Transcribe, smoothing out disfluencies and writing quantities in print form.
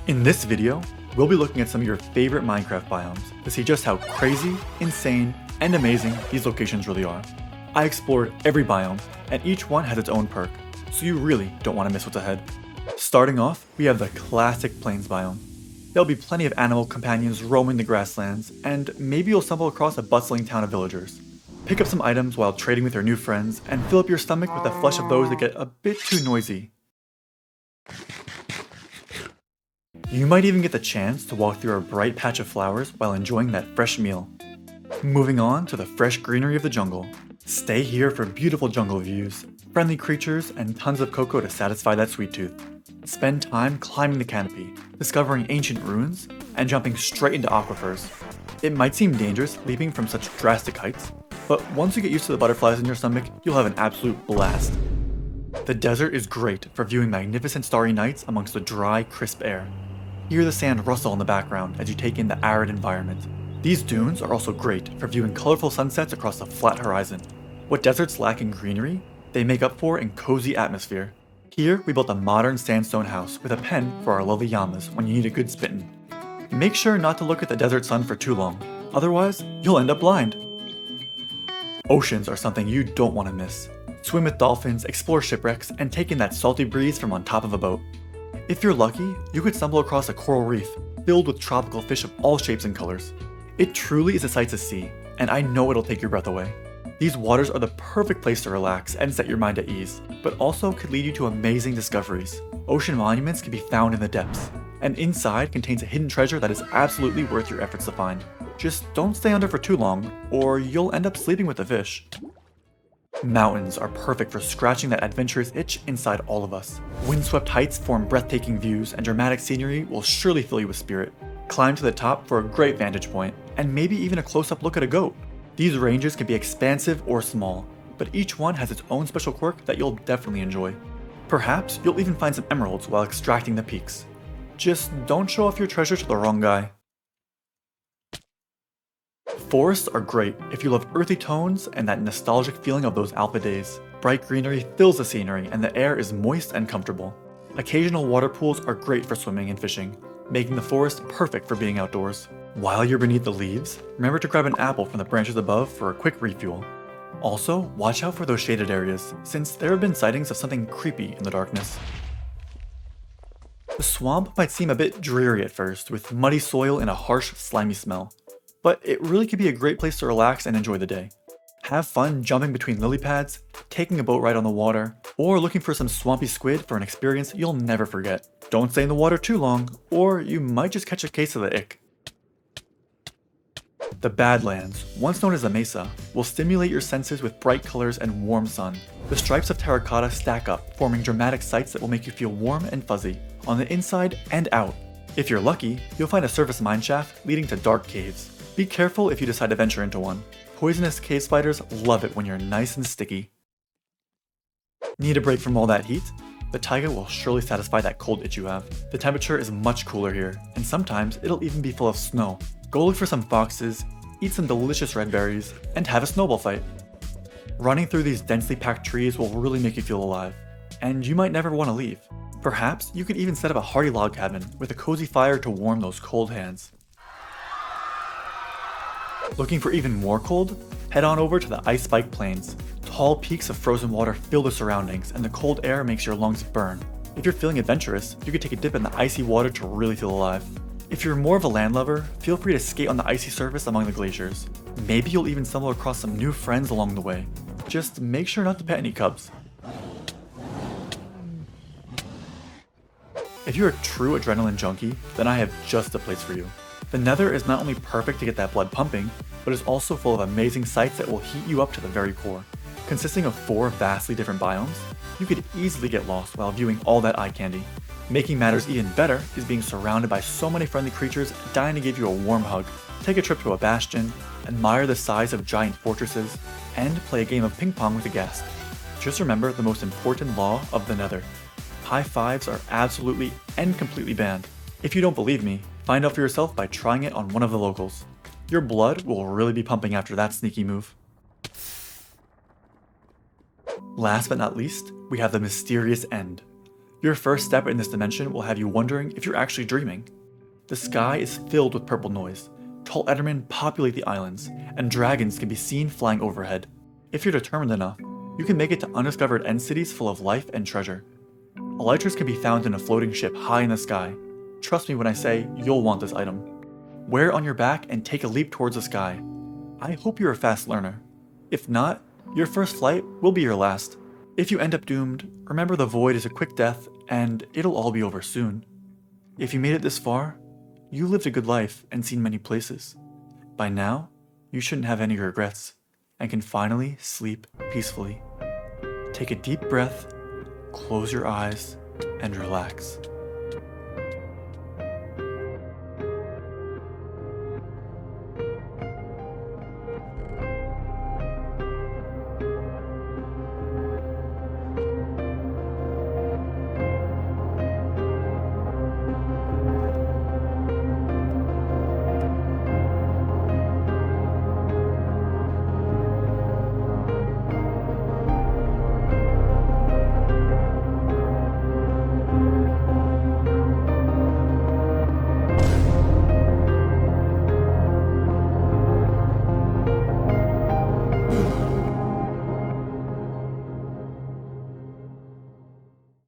In this video, we'll be looking at some of your favorite Minecraft biomes to see just how crazy, insane, and amazing these locations really are. I explored every biome, and each one has its own perk, so you really don't want to miss what's ahead. Starting off, we have the classic plains biome. There'll be plenty of animal companions roaming the grasslands, and maybe you'll stumble across a bustling town of villagers. Pick up some items while trading with your new friends, and fill up your stomach with the flesh of those that get a bit too noisy. You might even get the chance to walk through a bright patch of flowers while enjoying that fresh meal. Moving on to the fresh greenery of the jungle. Stay here for beautiful jungle views, friendly creatures, and tons of cocoa to satisfy that sweet tooth. Spend time climbing the canopy, discovering ancient ruins, and jumping straight into aquifers. It might seem dangerous leaping from such drastic heights, but once you get used to the butterflies in your stomach, you'll have an absolute blast. The desert is great for viewing magnificent starry nights amongst the dry, crisp air. Hear the sand rustle in the background as you take in the arid environment. These dunes are also great for viewing colorful sunsets across the flat horizon. What deserts lack in greenery, they make up for in cozy atmosphere. Here, we built a modern sandstone house with a pen for our lovely llamas when you need a good spittin'. Make sure not to look at the desert sun for too long, otherwise you'll end up blind. Oceans are something you don't want to miss. Swim with dolphins, explore shipwrecks, and take in that salty breeze from on top of a boat. If you're lucky, you could stumble across a coral reef filled with tropical fish of all shapes and colors. It truly is a sight to see, and I know it'll take your breath away. These waters are the perfect place to relax and set your mind at ease, but also could lead you to amazing discoveries. Ocean monuments can be found in the depths, and inside contains a hidden treasure that is absolutely worth your efforts to find. Just don't stay under for too long, or you'll end up sleeping with the fish. Mountains are perfect for scratching that adventurous itch inside all of us. Windswept heights form breathtaking views, and dramatic scenery will surely fill you with spirit. Climb to the top for a great vantage point, and maybe even a close-up look at a goat. These ranges can be expansive or small, but each one has its own special quirk that you'll definitely enjoy. Perhaps you'll even find some emeralds while extracting the peaks. Just don't show off your treasure to the wrong guy. Forests are great if you love earthy tones and that nostalgic feeling of those alpha days. Bright greenery fills the scenery and the air is moist and comfortable. Occasional water pools are great for swimming and fishing, making the forest perfect for being outdoors. While you're beneath the leaves, remember to grab an apple from the branches above for a quick refuel. Also, watch out for those shaded areas, since there have been sightings of something creepy in the darkness. The swamp might seem a bit dreary at first, with muddy soil and a harsh, slimy smell. But it really could be a great place to relax and enjoy the day. Have fun jumping between lily pads, taking a boat ride on the water, or looking for some swampy squid for an experience you'll never forget. Don't stay in the water too long, or you might just catch a case of the ick. The Badlands, once known as the Mesa, will stimulate your senses with bright colors and warm sun. The stripes of terracotta stack up, forming dramatic sights that will make you feel warm and fuzzy, on the inside and out. If you're lucky, you'll find a surface mineshaft leading to dark caves. Be careful if you decide to venture into one. Poisonous cave spiders love it when you're nice and sticky. Need a break from all that heat? The taiga will surely satisfy that cold itch you have. The temperature is much cooler here, and sometimes it'll even be full of snow. Go look for some foxes, eat some delicious red berries, and have a snowball fight. Running through these densely packed trees will really make you feel alive, and you might never want to leave. Perhaps you could even set up a hardy log cabin with a cozy fire to warm those cold hands. Looking for even more cold? Head on over to the Ice Spike Plains. Tall peaks of frozen water fill the surroundings, and the cold air makes your lungs burn. If you're feeling adventurous, you could take a dip in the icy water to really feel alive. If you're more of a land lover, feel free to skate on the icy surface among the glaciers. Maybe you'll even stumble across some new friends along the way. Just make sure not to pet any cubs. If you're a true adrenaline junkie, then I have just the place for you. The Nether is not only perfect to get that blood pumping, but is also full of amazing sights that will heat you up to the very core. Consisting of 4 vastly different biomes, you could easily get lost while viewing all that eye candy. Making matters even better is being surrounded by so many friendly creatures dying to give you a warm hug. Take a trip to a bastion, admire the size of giant fortresses, and play a game of ping pong with a guest. Just remember the most important law of the Nether. High fives are absolutely and completely banned. If you don't believe me, find out for yourself by trying it on one of the locals. Your blood will really be pumping after that sneaky move. Last but not least, we have the mysterious end. Your first step in this dimension will have you wondering if you're actually dreaming. The sky is filled with purple noise, tall Endermen populate the islands, and dragons can be seen flying overhead. If you're determined enough, you can make it to undiscovered end cities full of life and treasure. Elytras can be found in a floating ship high in the sky. Trust me when I say you'll want this item. Wear it on your back and take a leap towards the sky. I hope you're a fast learner. If not, your first flight will be your last. If you end up doomed, remember the void is a quick death and it'll all be over soon. If you made it this far, you lived a good life and seen many places. By now, you shouldn't have any regrets and can finally sleep peacefully. Take a deep breath, close your eyes, and relax.